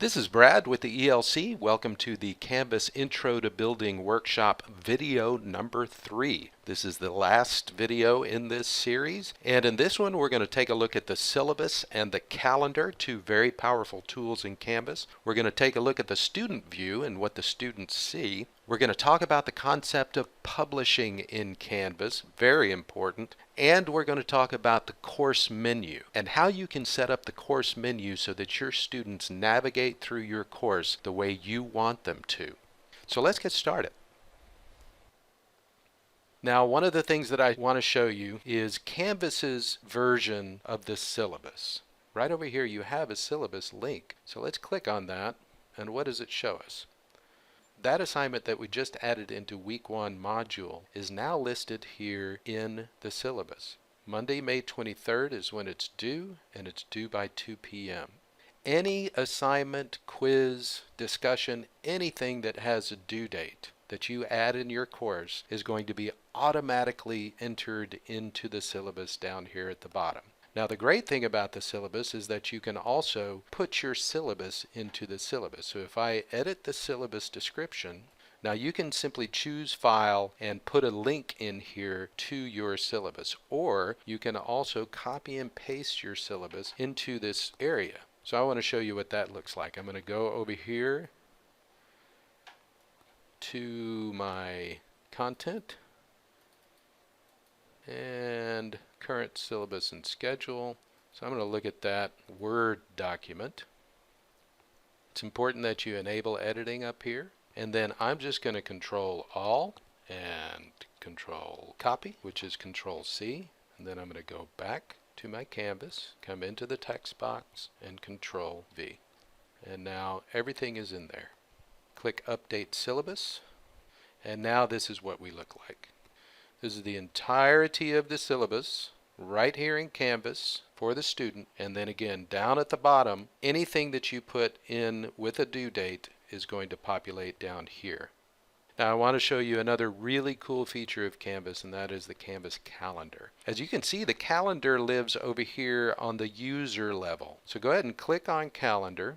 This is Brad with the ELC. Welcome to the Canvas Intro to Building Workshop video number 3. This is the last video in this series, and in this one we're going to take a look at the syllabus and the calendar, two very powerful tools in Canvas. We're going to take a look at the student view and what the students see. We're going to talk about the concept of publishing in Canvas, very important, and we're going to talk about the course menu and how you can set up the course menu so that your students navigate through your course the way you want them to. So let's get started. Now, one of the things that I want to show you is Canvas's version of the syllabus. Right over here you have a syllabus link. So let's click on that, and what does it show us? That assignment that we just added into week 1 module is now listed here in the syllabus. Monday, May 23rd is when it's due, and it's due by 2 p.m. Any assignment, quiz, discussion, anything that has a due date that you add in your course is going to be automatically entered into the syllabus down here at the bottom. Now, the great thing about the syllabus is that you can also put your syllabus into the syllabus. So if I edit the syllabus description, now you can simply choose File and put a link in here to your syllabus, or you can also copy and paste your syllabus into this area. So I want to show you what that looks like. I'm going to go over here to my content and current syllabus and schedule. So I'm going to look at that Word document. It's important that you enable editing up here, and then I'm just going to Control All and Control Copy, which is Control C, and then I'm going to go back to my canvas, come into the text box, and Control V. And now everything is in there. Click Update Syllabus, and now this is what we look like. This is the entirety of the syllabus right here in Canvas for the student, and then again down at the bottom, anything that you put in with a due date is going to populate down here. Now I want to show you another really cool feature of Canvas, and that is the Canvas calendar. As you can see, the calendar lives over here on the user level. So go ahead and click on Calendar.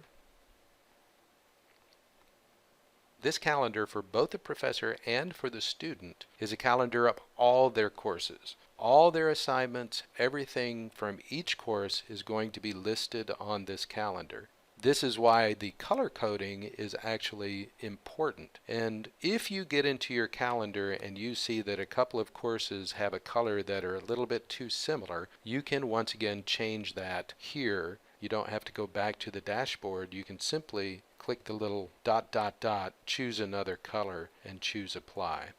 This calendar for both the professor and for the student is a calendar of all their courses. All their assignments, everything from each course is going to be listed on this calendar. This is why the color coding is actually important. And if you get into your calendar and you see that a couple of courses have a color that are a little bit too similar, you can once again change that here. You don't have to go back to the dashboard. You can simply click the little ... choose another color, and choose Apply.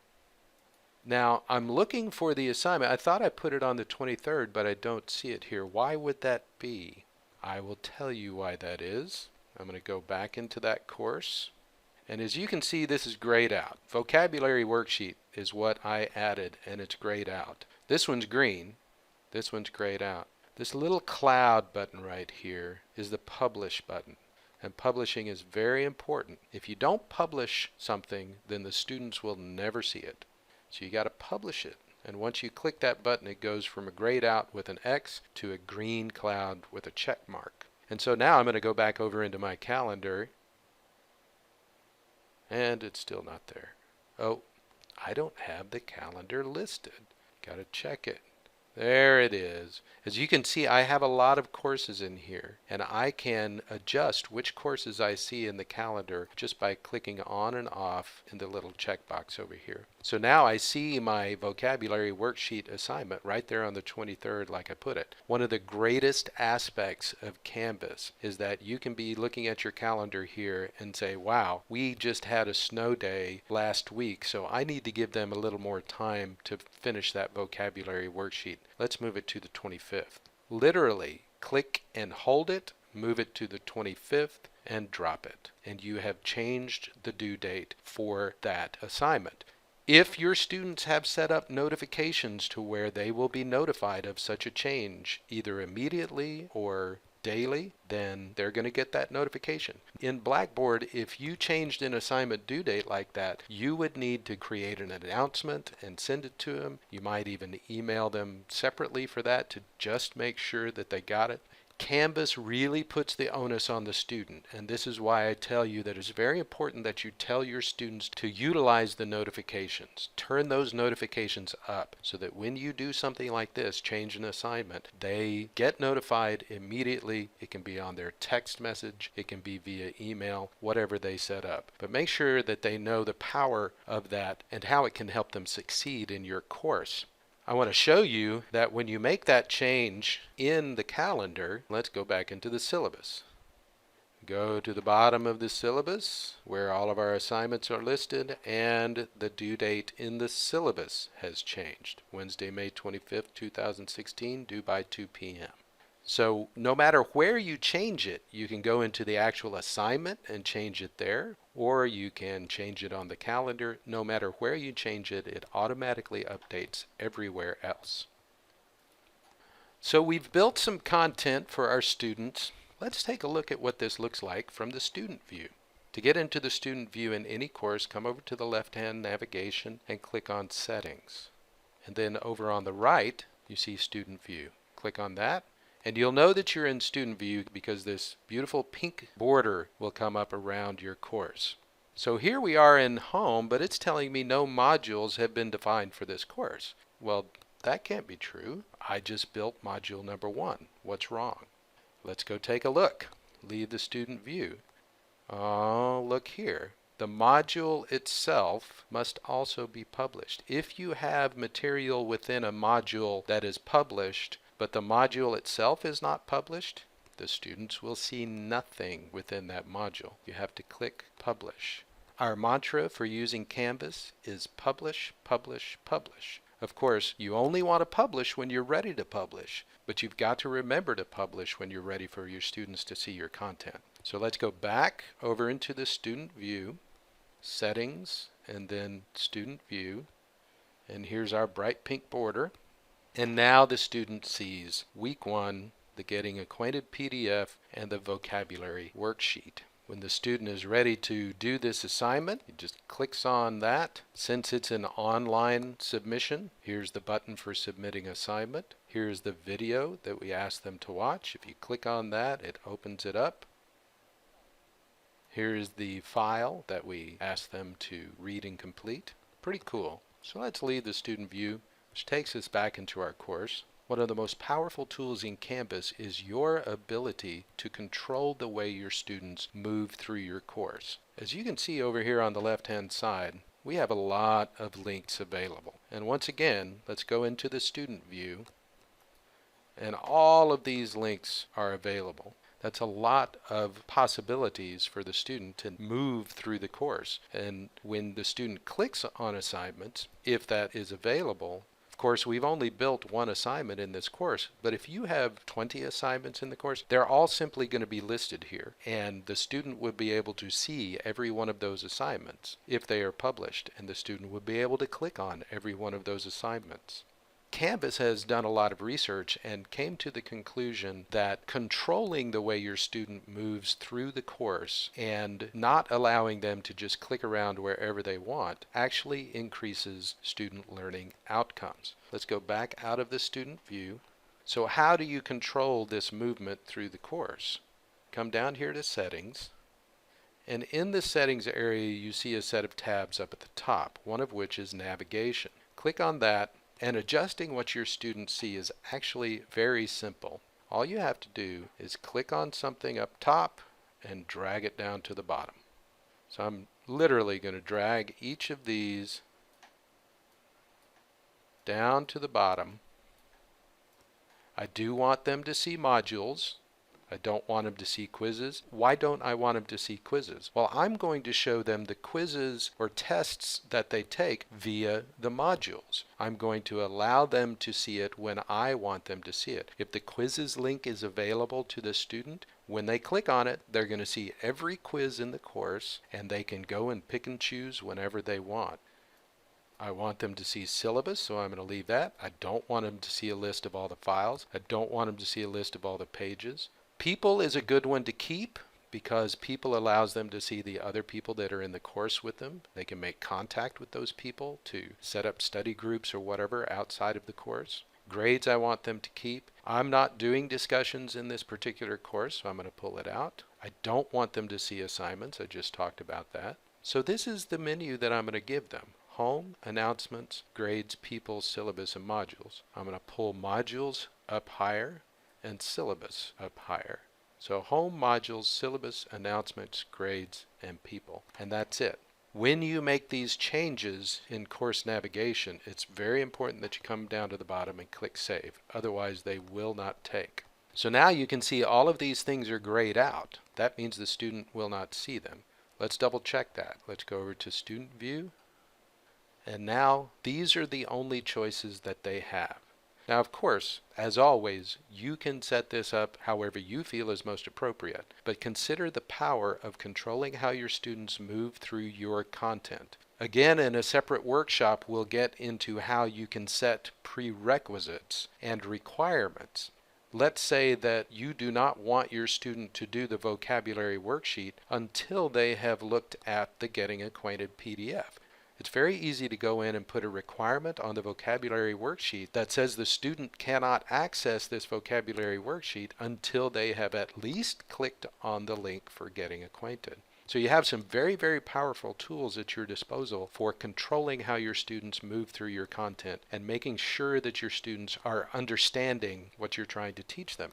Now, I'm looking for the assignment. I thought I put it on the 23rd, but I don't see it here. Why would that be? I will tell you why that is. I'm going to go back into that course. And as you can see, this is grayed out. Vocabulary worksheet is what I added, and it's grayed out. This one's green. This one's grayed out. This little cloud button right here is the Publish button. And publishing is very important. If you don't publish something, then the students will never see it. So you got to publish it. And once you click that button, it goes from a grayed out with an X to a green cloud with a check mark. And so now I'm going to go back over into my calendar, and it's still not there. Oh, I don't have the calendar listed. Got to check it. There it is. As you can see, I have a lot of courses in here, and I can adjust which courses I see in the calendar just by clicking on and off in the little checkbox over here. So now I see my vocabulary worksheet assignment right there on the 23rd like I put it. One of the greatest aspects of Canvas is that you can be looking at your calendar here and say, wow, we just had a snow day last week, so I need to give them a little more time to finish that vocabulary worksheet. Let's move it to the 25th. Literally, click and hold it, move it to the 25th, and drop it. And you have changed the due date for that assignment. If your students have set up notifications to where they will be notified of such a change, either immediately or daily, then they're going to get that notification. In Blackboard, if you changed an assignment due date like that, you would need to create an announcement and send it to them. You might even email them separately for that to just make sure that they got it. Canvas really puts the onus on the student, and this is why I tell you that it's very important that you tell your students to utilize the notifications. Turn those notifications up so that when you do something like this, change an assignment, they get notified immediately. It can be on their text message, it can be via email, whatever they set up. But make sure that they know the power of that and how it can help them succeed in your course. I want to show you that when you make that change in the calendar, let's go back into the syllabus. Go to the bottom of the syllabus where all of our assignments are listed, and the due date in the syllabus has changed. Wednesday, May 25th, 2016, due by 2 p.m. So no matter where you change it, you can go into the actual assignment and change it there, or you can change it on the calendar. No matter where you change it, it automatically updates everywhere else. So we've built some content for our students. Let's take a look at what this looks like from the student view. To get into the student view in any course, come over to the left-hand navigation and click on Settings. And then over on the right, you see Student View. Click on that. And you'll know that you're in Student View because this beautiful pink border will come up around your course. So here we are in Home, but it's telling me no modules have been defined for this course. Well, that can't be true. I just built module number 1. What's wrong? Let's go take a look. Leave the Student View. Oh, look here. The module itself must also be published. If you have material within a module that is published, but the module itself is not published, the students will see nothing within that module. You have to click Publish. Our mantra for using Canvas is publish, publish, publish. Of course, you only want to publish when you're ready to publish, but you've got to remember to publish when you're ready for your students to see your content. So let's go back over into the Student View, Settings, and then Student View. And here's our bright pink border. And now the student sees Week 1, the Getting Acquainted PDF, and the vocabulary worksheet. When the student is ready to do this assignment, he just clicks on that. Since it's an online submission, here's the button for submitting assignment. Here's the video that we asked them to watch. If you click on that, it opens it up. Here's the file that we asked them to read and complete. Pretty cool. So let's leave the student view, which takes us back into our course. One of the most powerful tools in Canvas is your ability to control the way your students move through your course. As you can see over here on the left-hand side, we have a lot of links available. And once again, let's go into the student view, and all of these links are available. That's a lot of possibilities for the student to move through the course. And when the student clicks on assignments, if that is available, of course, we've only built one assignment in this course, but if you have 20 assignments in the course, they're all simply going to be listed here, and the student would be able to see every one of those assignments if they are published, and the student would be able to click on every one of those assignments. Canvas has done a lot of research and came to the conclusion that controlling the way your student moves through the course and not allowing them to just click around wherever they want actually increases student learning outcomes. Let's go back out of the student view. So how do you control this movement through the course? Come down here to Settings, and in the Settings area you see a set of tabs up at the top, one of which is Navigation. Click on that. And adjusting what your students see is actually very simple. All you have to do is click on something up top and drag it down to the bottom. So I'm literally going to drag each of these down to the bottom. I do want them to see modules. I don't want them to see quizzes. Why don't I want them to see quizzes? Well, I'm going to show them the quizzes or tests that they take via the modules. I'm going to allow them to see it when I want them to see it. If the quizzes link is available to the student, when they click on it, they're going to see every quiz in the course, and they can go and pick and choose whenever they want. I want them to see syllabus, so I'm going to leave that. I don't want them to see a list of all the files. I don't want them to see a list of all the pages. People is a good one to keep because people allows them to see the other people that are in the course with them. They can make contact with those people to set up study groups or whatever outside of the course. grades I want them to keep. I'm not doing discussions in this particular course, so I'm going to pull it out. I don't want them to see assignments. I just talked about that. So this is the menu that I'm going to give them. Home, announcements, grades, people, syllabus, and modules. I'm going to pull modules up higher and syllabus up higher. So home, modules, syllabus, announcements, grades, and people. And that's it. When you make these changes in course navigation, it's very important that you come down to the bottom and click Save. Otherwise, they will not take. So now you can see all of these things are grayed out. That means the student will not see them. Let's double check that. Let's go over to Student View. And now these are the only choices that they have. Now, of course, as always, you can set this up however you feel is most appropriate, but consider the power of controlling how your students move through your content. Again, in a separate workshop, we'll get into how you can set prerequisites and requirements. Let's say that you do not want your student to do the vocabulary worksheet until they have looked at the Getting Acquainted PDF. It's very easy to go in and put a requirement on the vocabulary worksheet that says the student cannot access this vocabulary worksheet until they have at least clicked on the link for Getting Acquainted. So you have some very, very powerful tools at your disposal for controlling how your students move through your content and making sure that your students are understanding what you're trying to teach them.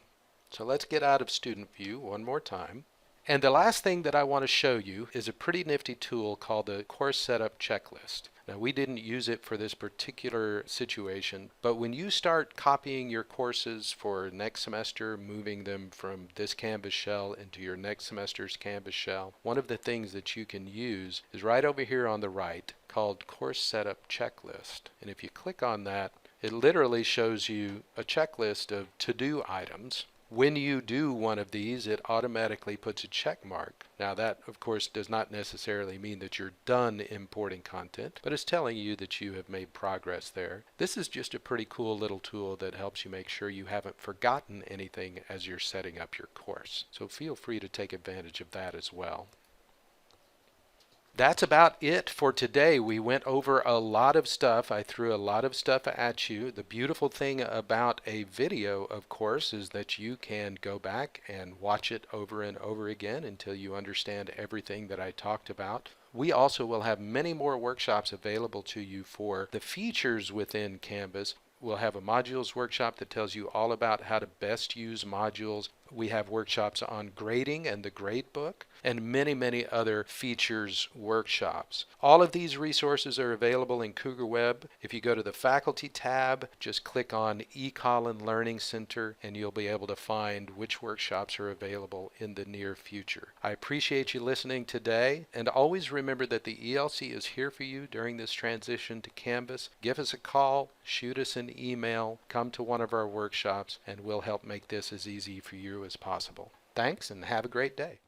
So let's get out of Student View one more time. And the last thing that I want to show you is a pretty nifty tool called the Course Setup Checklist. Now, we didn't use it for this particular situation, but when you start copying your courses for next semester, moving them from this Canvas shell into your next semester's Canvas shell, one of the things that you can use is right over here on the right called Course Setup Checklist. And if you click on that, it literally shows you a checklist of to-do items. When you do one of these, it automatically puts a check mark. Now that, of course, does not necessarily mean that you're done importing content, but it's telling you that you have made progress there. This is just a pretty cool little tool that helps you make sure you haven't forgotten anything as you're setting up your course. So feel free to take advantage of that as well. That's about it for today. We went over a lot of stuff. I threw a lot of stuff at you. The beautiful thing about a video, of course, is that you can go back and watch it over and over again until you understand everything that I talked about. We also will have many more workshops available to you for the features within Canvas. We'll have a modules workshop that tells you all about how to best use modules. We have workshops on grading and the gradebook, and many, many other features workshops. All of these resources are available in Cougar Web. If you go to the Faculty tab, just click on eCollin Learning Center, and you'll be able to find which workshops are available in the near future. I appreciate you listening today, and always remember that the ELC is here for you during this transition to Canvas. Give us a call, shoot us an email, come to one of our workshops, and we'll help make this as easy for you as possible. Thanks, and have a great day.